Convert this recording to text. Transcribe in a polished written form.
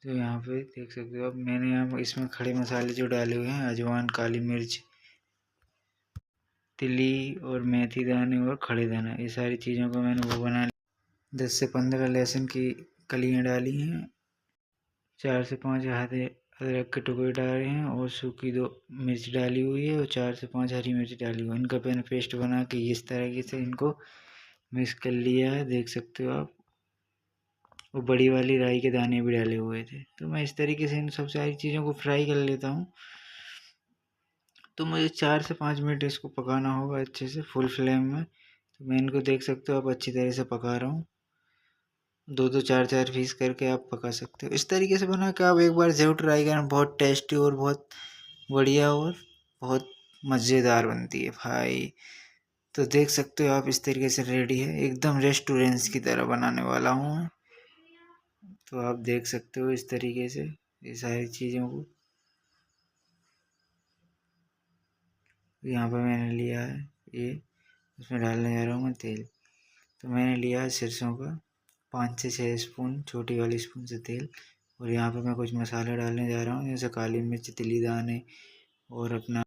तो यहाँ पे देख सकते हो आप, मैंने यहाँ इसमें खड़े मसाले जो डाले हुए हैं, अजवाइन, काली मिर्च, तिली और मेथी दाने और खड़े दाना, ये सारी चीज़ों को मैंने वो बना लिया। 10 से 15 लहसुन की कलियाँ डाली हैं, 4 से 5 आधे अदरक के टुकड़े डाले हैं और सूखी 2 मिर्च डाली हुई है और 4 से 5 हरी मिर्च डाली हुई है। इनका मैंने पेस्ट बना के इस तरीके से इनको मिक्स कर लिया है, देख सकते हो आप। और बड़ी वाली राई के दाने भी डाले हुए थे। तो मैं इस तरीके से इन सब सारी चीज़ों को फ्राई कर लेता हूँ। तो मुझे 4 से 5 मिनट इसको पकाना होगा अच्छे से फुल फ्लेम में। तो मैं इनको देख सकते हो आप अच्छी तरह से पका रहा हूँ। 2-2 4-4 पीस करके आप पका सकते हो। इस तरीके से बना के आप एक बार ज़रूर ट्राई करना, बहुत टेस्टी और बहुत बढ़िया और बहुत मज़ेदार बनती है भाई। तो देख सकते हो आप, इस तरीके से रेडी है, एकदम रेस्टोरेंट्स की तरह बनाने वाला हूँ मैं। तो आप देख सकते हो इस तरीके से ये सारी चीज़ों को। यहाँ पर मैंने लिया है ये, उसमें डालने जा रहा हूँ मैं तेल। तो मैंने लिया है सरसों का 5 से 6 स्पून, छोटी वाली स्पून से तेल। और यहाँ पे मैं कुछ मसाले डालने जा रहा हूँ, जैसे काली मिर्च, तिली दाने और अपना